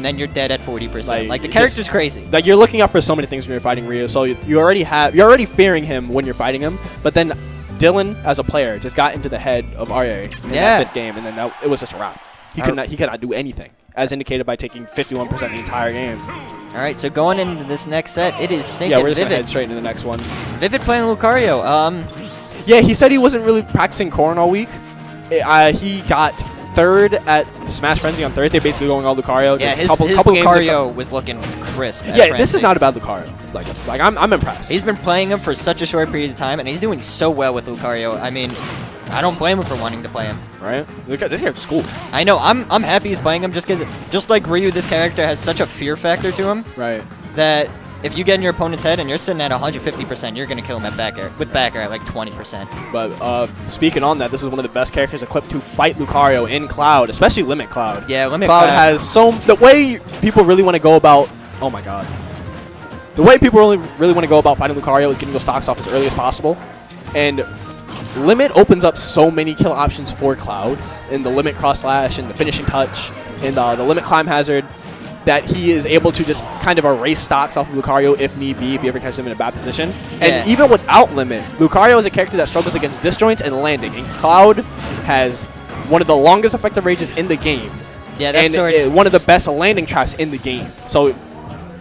and then you're dead at 40%. Like the character's crazy. Like you're looking out for so many things when you're fighting Ryu. So you're already fearing him when you're fighting him. But then Dylan, as a player, just got into the head of Arye in that 5th game, and then it was just a wrap. He could not do anything, as indicated by taking 51% the entire game. All right, so going into this next set, it is Sync and Vivid. Yeah, we're just going to head straight into the next one. Vivid playing Lucario. Yeah, he said he wasn't really practicing Corrin all week. He got 3rd at Smash Frenzy on Thursday, basically going all Lucario. Yeah, his Lucario was looking crisp. Yeah, this is not a bad Lucario. Like I'm impressed. He's been playing him for such a short period of time, and he's doing so well with Lucario. I mean, I don't blame him for wanting to play him. Right? Look at this character's cool. I know. I'm happy he's playing him just because, just like Ryu, this character has such a fear factor to him. Right. That if you get in your opponent's head and you're sitting at 150%, you're gonna kill him at back air with back air at like 20%. But speaking on that, this is one of the best characters equipped to fight Lucario in Cloud, especially Limit Cloud. Yeah, Limit Cloud has the way people really want to go about. Oh my God. The way people really want to go about fighting Lucario is getting those stocks off as early as possible, and Limit opens up so many kill options for Cloud in the Limit Cross Slash and the Finishing Touch and the Limit Climb Hazard, that he is able to just kind of erase stocks off of Lucario if need be, if you ever catch him in a bad position. Yeah. And even without Limit, Lucario is a character that struggles against disjoints and landing, and Cloud has one of the longest effective ranges in the game. Yeah, that's and one of the best landing traps in the game. So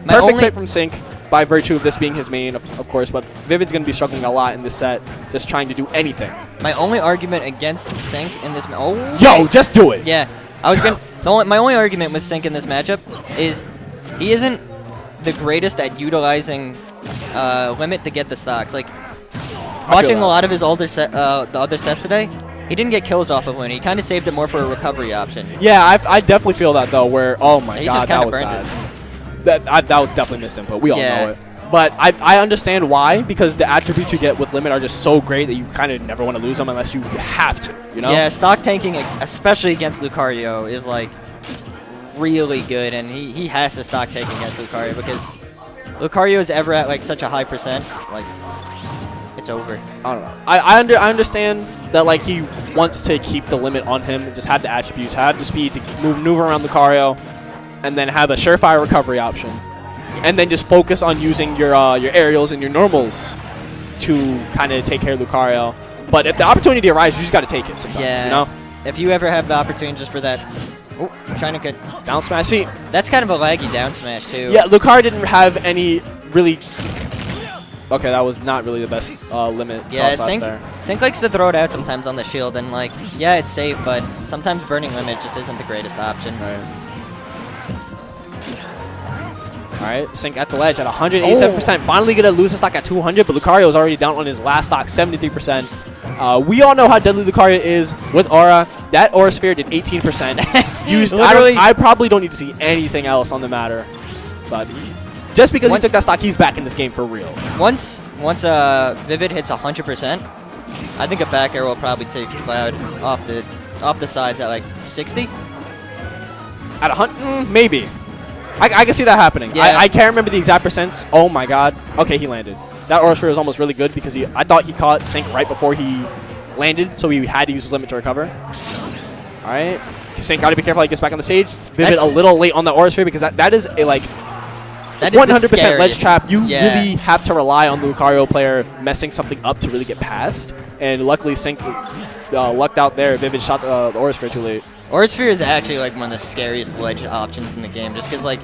perfect pick from Sync by virtue of this being his main, of course, but Vivid's going to be struggling a lot in this set, just trying to do anything. My only argument against Sync in this... Yo, just do it! Yeah, I was going to... My only argument with Sync in this matchup is he isn't the greatest at utilizing Limit to get the stocks. Like, watching a lot of his the other sets today, he didn't get kills off of Limit. He kind of saved it more for a recovery option. Yeah, I definitely feel that, though, where, oh my God, that was bad. That was definitely missed input. We all know it. But I understand why, because the attributes you get with Limit are just so great that you kind of never want to lose them unless you have to, you know? Yeah, stock tanking, especially against Lucario, is like really good, and he has to stock tank against Lucario, because Lucario is ever at like such a high percent, like it's over. I don't know. I understand that like he wants to keep the Limit on him, and just have the attributes, have the speed to maneuver around Lucario, and then have a surefire recovery option. And then just focus on using your aerials and your normals to kind of take care of Lucario. But if the opportunity arises, you just got to take it sometimes, you know? If you ever have the opportunity just for that... Oh, trying to get... Down smash. See, that's kind of a laggy down smash, too. Yeah, Lucario didn't have any really... Okay, that was not really the best Limit cross slash there. Sync likes to throw it out sometimes on the shield, and like, yeah, it's safe, but sometimes burning Limit just isn't the greatest option. Right. Alright, Sync at the ledge at 187%. Finally going to lose the stock at 200, but Lucario is already down on his last stock, 73%. We all know how deadly Lucario is with Aura. That Aura Sphere did 18%. I probably don't need to see anything else on the matter. But just because he took that stock, he's back in this game for real. Once Vivid hits 100%, I think a back air will probably take Cloud off the sides at like 60. At 100? Maybe. I can see that happening. Yeah. I can't remember the exact percents. Oh my God. Okay, he landed. That Aura Sphere was almost really good because I thought he caught Sync right before he landed, so he had to use his Limit to recover. All right. Sync got to be careful how he gets back on the stage. Vivid a little late on the Aura Sphere because that is a like 100% ledge trap. You really have to rely on the Lucario player messing something up to really get past. And luckily Sync lucked out there. Vivid shot the Aura Sphere too late. Aura Sphere is actually like one of the scariest ledge options in the game, just because like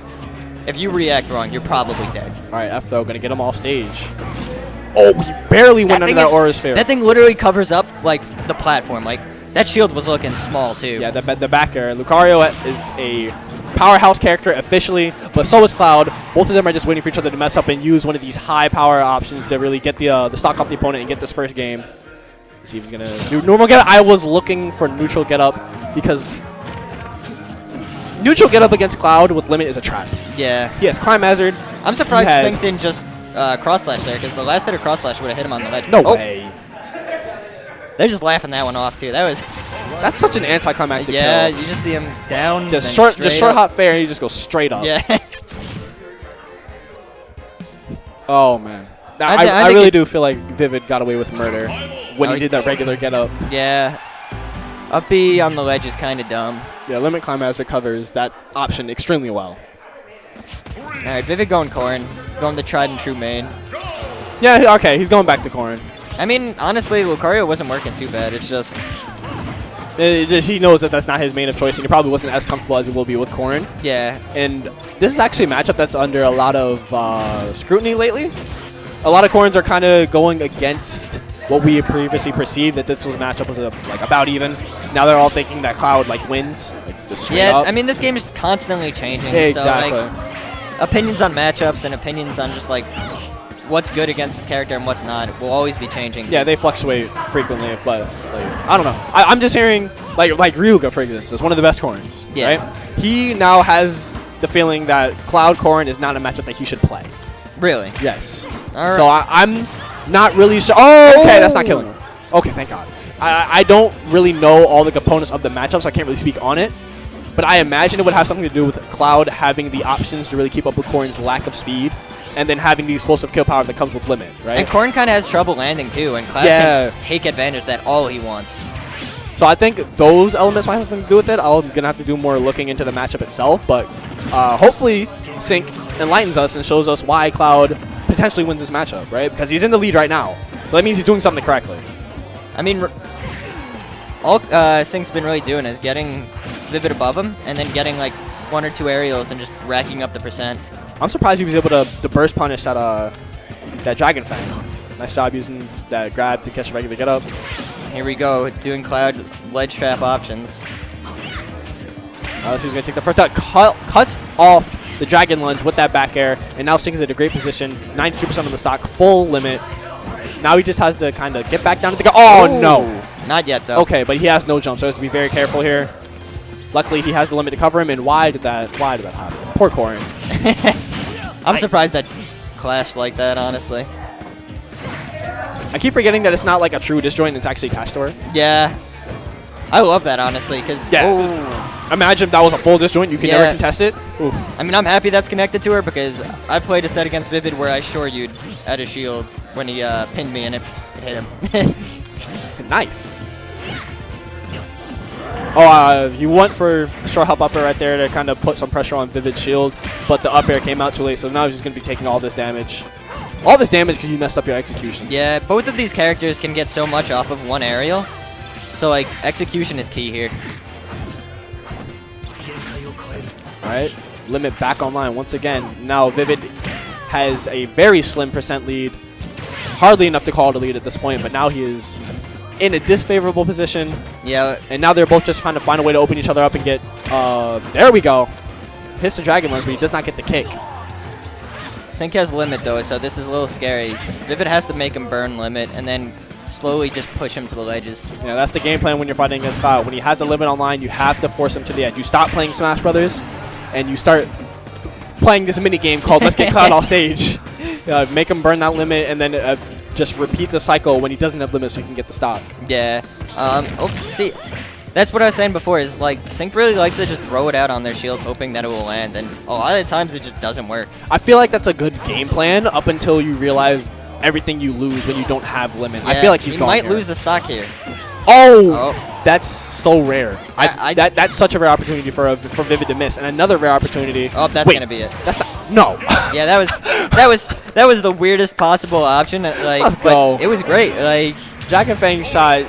if you react wrong, you're probably dead. All right, F though, gonna get him off stage. Oh, he barely went under that Aura Sphere. That thing literally covers up like the platform. Like that shield was looking small too. Yeah, the back air. Lucario is a powerhouse character officially, but so is Cloud. Both of them are just waiting for each other to mess up and use one of these high power options to really get the stock off the opponent and get this first game. Let's see if he's gonna do normal get up. I was looking for neutral get up because neutral get up against Cloud with Limit is a trap. Yeah. He has Climb Hazard. I'm surprised Sync didn't just cross slash there, because the last hit of cross slash would have hit him on the ledge. No way. They're just laughing that one off too. That's such an anticlimactic kill. Yeah, you just see him down. Just short hot fair, and he just goes straight up. Yeah. Oh man. I really do feel like Vivid got away with murder when he did that regular get up. Yeah. Up B on the ledge is kind of dumb. Yeah, Limit Climb covers that option extremely well. Alright, Vivid going Corrin. Going the tried and true main. Yeah, okay, he's going back to Corrin. I mean, honestly, Lucario wasn't working too bad. It's just... he knows that that's not his main of choice, and he probably wasn't as comfortable as he will be with Corrin. Yeah. And this is actually a matchup that's under a lot of scrutiny lately. A lot of Corrins are kind of going against what we previously perceived, that this was matchup was like about even. Now they're all thinking that Cloud like wins, like just straight up. I mean, this game is constantly changing. Exactly. So, like, opinions on matchups and opinions on just like what's good against this character and what's not will always be changing. Yeah, they fluctuate frequently, but like, I don't know. I'm just hearing like Ryuga, for instance, is one of the best Corrins. Yeah. Right? He now has the feeling that Cloud Corrin is not a matchup that he should play. Really? Yes. All right. So I'm not really sure. Oh, okay, that's not killing him. Okay, thank God. I don't really know all the components of the matchup, so I can't really speak on it. But I imagine it would have something to do with Cloud having the options to really keep up with Corrin's lack of speed, and then having the explosive kill power that comes with Limit, right? And Corrin kind of has trouble landing too, and Cloud can take advantage of that all he wants. So I think those elements might have something to do with it. I'm going to have to do more looking into the matchup itself, but hopefully Sync enlightens us and shows us why Cloud potentially wins this matchup, right? Because he's in the lead right now. So that means he's doing something correctly. I mean, all Sync's been really doing is getting Vivid above him and then getting like 1 or 2 aerials and just racking up the percent. I'm surprised he was able to burst punish that Dragon Fang. Nice job using that grab to catch a regular get up. Here we go, doing Cloud ledge trap options. So he's going to take the first out. Cuts off the Dragon Lunge with that back air, and now Sync is in a great position. 92% of the stock, full limit. Now he just has to kind of get back down to the Oh, no. Not yet, though. Okay, but he has no jump, so he has to be very careful here. Luckily, he has the limit to cover him, and why did that happen? Poor Corrin. I'm surprised that clashed like that, honestly. I keep forgetting that it's not like a true disjoint, it's actually Castor. Yeah. I love that, honestly, because... Imagine if that was a full disjoint, you can never contest it. Oof. I mean, I'm happy that's connected to her because I played a set against Vivid where I short-you'd out of shields when he pinned me and it hit him. Nice. Oh, you went for short hop upper right there to kind of put some pressure on Vivid's shield, but the up air came out too late, so now he's just going to be taking all this damage. All this damage because you messed up your execution. Yeah, both of these characters can get so much off of one aerial, so like execution is key here. Alright, Limit back online once again. Now Vivid has a very slim percent lead. Hardly enough to call it a lead at this point, but now he is in a disfavorable position. Yeah. And now they're both just trying to find a way to open each other up and get... there we go. Hits the Dragon Lunge, but he does not get the kick. Sync has Limit, though, so this is a little scary. Vivid has to make him burn Limit and then slowly just push him to the ledges. Yeah, that's the game plan when you're fighting against Cloud. When he has a Limit online, you have to force him to the edge. You stop playing Smash Brothers, and you start playing this mini game called Let's Get Cloud Off Stage. Make him burn that Limit, and then just repeat the cycle when he doesn't have limits so he can get the stock. Yeah. See, that's what I was saying before, is like Sync really likes to just throw it out on their shield hoping that it will land, and a lot of the times it just doesn't work. I feel like that's a good game plan up until you realize everything you lose when you don't have limit. Yeah, I feel like he's might lose the stock here. Oh, that's so rare. That's such a rare opportunity for Vivid to miss, and another rare opportunity. Oh, that's gonna be it. That's not. No. Yeah, that was the weirdest possible option. Like, Let's go. But it was great. Like, Dragon Fang shot,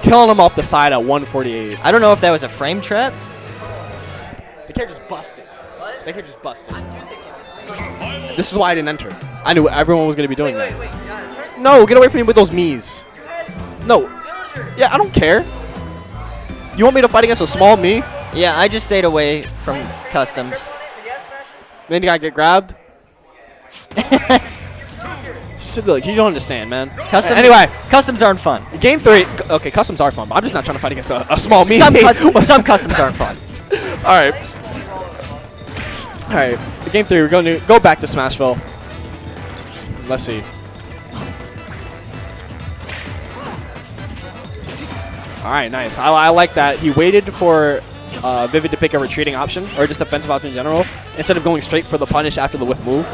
killing him off the side at 148. I don't know if that was a frame trap. The character's busted. What? The character's busted. This is why I didn't enter. I knew everyone was gonna be doing that. No, get away from me with those Miis. No. Yeah, I don't care. You want me to fight against a small me? Yeah, I just stayed away from customs. Then you gotta get grabbed. Look, you don't understand, man. Anyway, customs aren't fun. Game 3. Okay, customs are fun, but I'm just not trying to fight against a small me. Some customs aren't fun. All right. Game 3. We're going to go back to Smashville. Let's see. All right, nice. I like that. He waited for Vivid to pick a retreating option, or just defensive option in general, instead of going straight for the punish after the whiff move.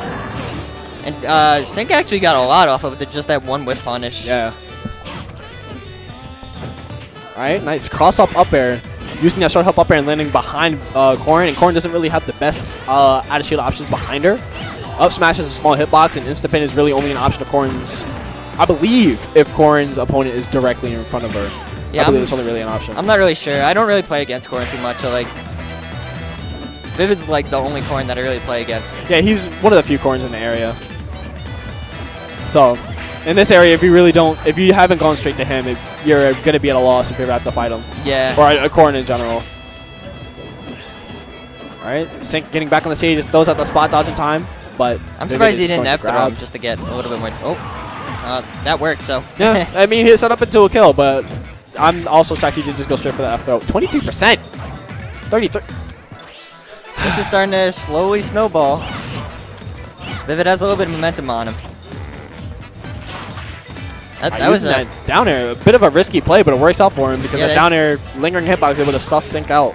And Sync actually got a lot off of just that one whiff punish. Yeah. All right, nice cross-up air. Using that short hop up air and landing behind Corrin, and Corrin doesn't really have the best out-of-shield options behind her. Up smash is a small hitbox, and insta-pin is really only an option of Corrin's, I believe, if Corrin's opponent is directly in front of her. Yeah, I believe it's only really an option. I'm not really sure. I don't really play against Corrin too much, so like, Vivid's like the only Corrin that I really play against. Yeah, he's one of the few Corrins in the area. So, in this area, if you haven't gone straight to him, you're going to be at a loss if you ever have to fight him. Yeah. Or a Corrin in general. All right, Sync getting back on the stage, just throws out the spot dodge in time, but I'm surprised he didn't F throw him just to get a little bit more. That worked, so. Yeah, I mean, he set up into a kill, but I'm also shocked he didn't just go straight for the F throw. 23%! 33. This is starting to slowly snowball. Vivid has a little bit of momentum on him. That was that down air. A bit of a risky play, but it works out for him because that down air lingering hitbox is able to stuff Sync out.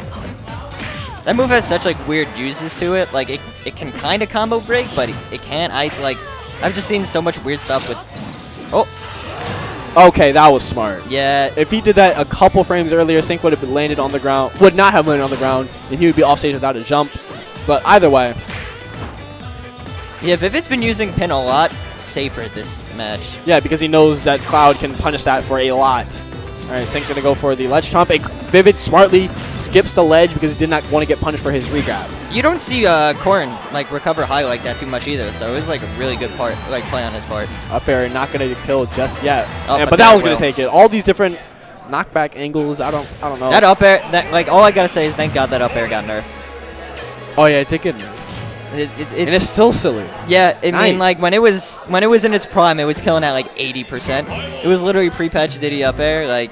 That move has such like weird uses to it. Like it can kind of combo break, but it can't. I've just seen so much weird stuff with. Oh. Okay, that was smart. Yeah. If he did that a couple frames earlier, Sync would have landed on the ground. Would not have landed on the ground, and he would be off stage without a jump. But either way. Yeah, Vivid's been using pin a lot safer this match. Yeah, because he knows that Cloud can punish that for a lot. All right, Sync gonna go for the ledge trump. Vivid smartly skips the ledge because he did not want to get punished for his regrab. You don't see Corrin like recover high like that too much either, so it was like a really good play on his part. Up air, not gonna get killed just yet. Oh, yeah, but that was gonna take it. All these different knockback angles. I don't know. That up air, all I gotta say is thank God that up air got nerfed. Oh yeah, it did get nerfed. And it's still silly. Yeah, I mean, like when it was in its prime, it was killing at like 80%. It was literally pre-patch Diddy up air, like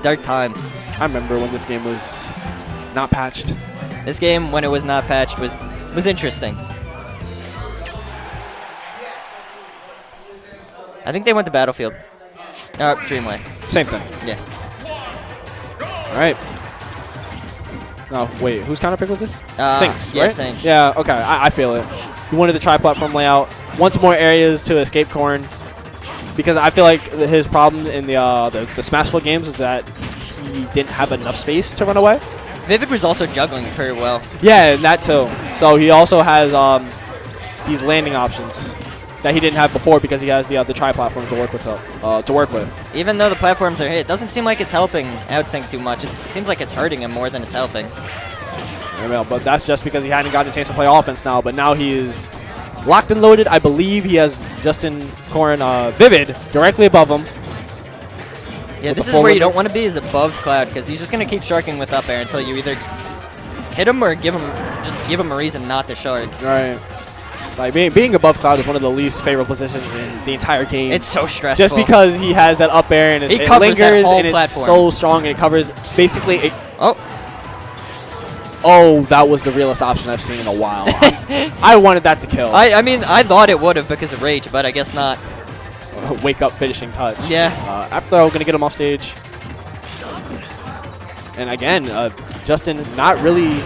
dark times. I remember when this game was not patched. This game, when it was not patched, was interesting. I think they went to Battlefield. Dreamway. Same thing. Yeah. All right. No, wait, whose counter pick was this? Sync's, yeah, right? Sync. Yeah, okay, I feel it. He wanted the tri-platform layout. Wants more areas to escape Corrin. Because I feel like his problem in the Smashville games is that he didn't have enough space to run away. Vivid was also juggling pretty well. Yeah, and that too. So he also has these landing options that he didn't have before because he has the tri-platforms to work with. Even though the platforms are hit, it doesn't seem like it's helping OutSync too much. It seems like it's hurting him more than it's helping. Yeah, but that's just because he hadn't gotten a chance to play offense now. But now he is locked and loaded. I believe he has Justin Corrin, Vivid, directly above him. Yeah, this is where you don't want to be, is above Cloud, because he's just going to keep sharking with up air until you either hit him or give him a reason not to shark. Right. Like being above Cloud is one of the least favorable positions in the entire game. It's so stressful. Just because he has that up air and it covers lingers that whole and platform. it's so strong and it covers basically. Oh, that was the realest option I've seen in a while. I wanted that to kill. I mean, I thought it would have because of rage, but I guess not. Wake up finishing touch. Yeah. After we're gonna get him off stage. And again, Justin not really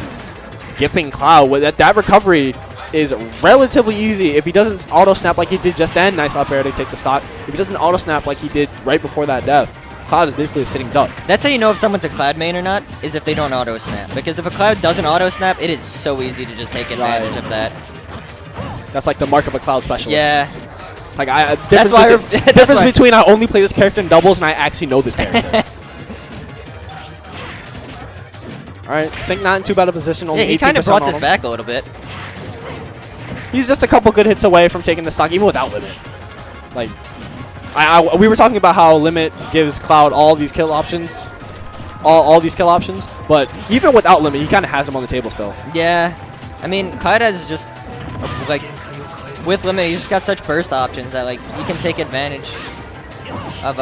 gipping Cloud. That recovery is relatively easy. If he doesn't auto snap like he did just then, nice up air to take the stock. If he doesn't auto snap like he did right before that death, Cloud is basically a sitting duck. That's how you know if someone's a Cloud main or not, is if they don't auto snap. Because if a Cloud doesn't auto snap, it is so easy to just take advantage of that. That's like the mark of a Cloud specialist. Yeah. Like difference between I only play this character in doubles and I actually know this character. All right, Sync not in too bad a position. Only he kind of brought this back a little bit. He's just a couple good hits away from taking the stock, even without Limit. Like, we were talking about how Limit gives Cloud all these kill options, all these kill options, but even without Limit, he kind of has them on the table still. Yeah, I mean, Cloud has just like with Limit, he's just got such burst options that like he can take advantage of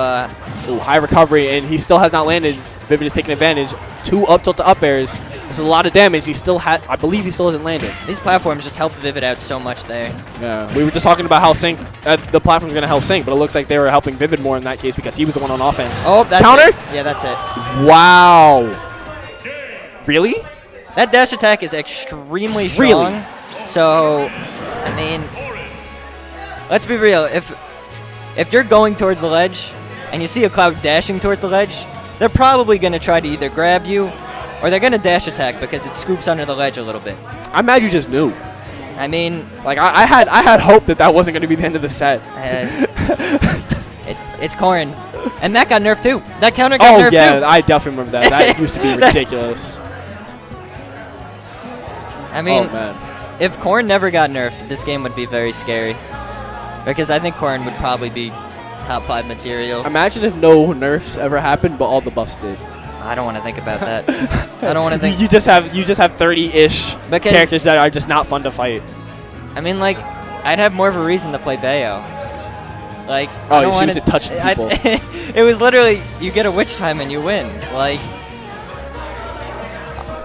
high recovery, and he still has not landed. Vivid is taking advantage. 2 up tilt to up airs. This is a lot of damage. I believe he still hasn't landed. These platforms just help Vivid out so much there. Yeah, we were just talking about how Sync, the platform's going to help Sync, but it looks like they were helping Vivid more in that case because he was the one on offense. Oh, that's counter? it. Yeah, that's it. Wow. Really? That dash attack is extremely strong. Really? So, I mean, let's be real. If you're going towards the ledge and you see a Cloud dashing towards the ledge, they're probably going to try to either grab you or they're going to dash attack because it scoops under the ledge a little bit. I'm mad you just knew. I mean, Like I had hope that wasn't going to be the end of the set. it's Corrin. And that got nerfed too. That counter got nerfed Oh yeah, too. I definitely remember that. That used to be ridiculous. I mean, oh man. if Corrin never got nerfed, this game would be very scary. Because I think Corrin would probably be top 5 material. Imagine if no nerfs ever happened, but all the buffs did. I don't want to think about that. I don't want to think. You just have 30-ish Because- characters that are just not fun to fight. I mean, like, I'd have more of a reason to play Bayo. Like, Oh, I don't she wanna, was touching people. It was literally, you get a witch time and you win. Like,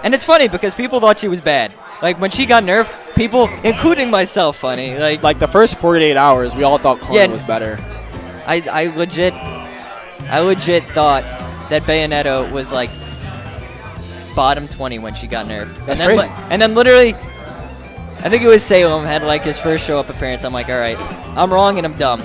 and it's funny because people thought she was bad. Like, when she got nerfed, people, including myself, funny. Like the first 48 hours, we all thought Corrin was better. I legit thought that Bayonetta was like bottom 20 when she got nerfed. That's and then, crazy. And then literally, I think it was Salem had like his first show up appearance. I'm like, all right, I'm wrong and I'm dumb.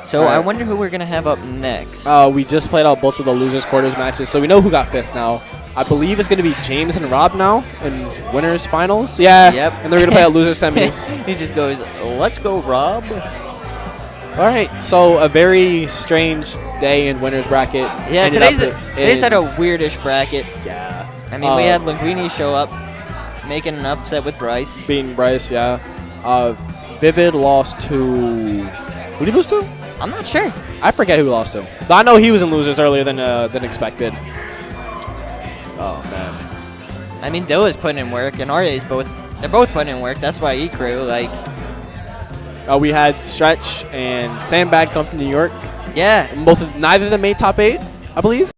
So I wonder who we're gonna have up next. We just played out both of the losers quarters matches, so we know who got 5th now. I believe it's going to be James and Rob now in winners finals. Yeah. Yep. And they're going to play at loser semis. He just goes, let's go, Rob. All right. So a very strange day in winners bracket. Yeah, Ended today's had a weirdish bracket. Yeah. I mean, we had Linguini show up, making an upset with Bryce. Beating Bryce, yeah. Vivid lost to... Who did he lose to? I'm not sure. I forget who he lost to. But I know he was in losers earlier than expected. Oh, man. I mean, Dilla's putting in work, and Arya's they're both putting in work. That's why E-Crew, like... We had Stretch and Sandbag come from New York. Yeah. Neither of them made top 8, I believe.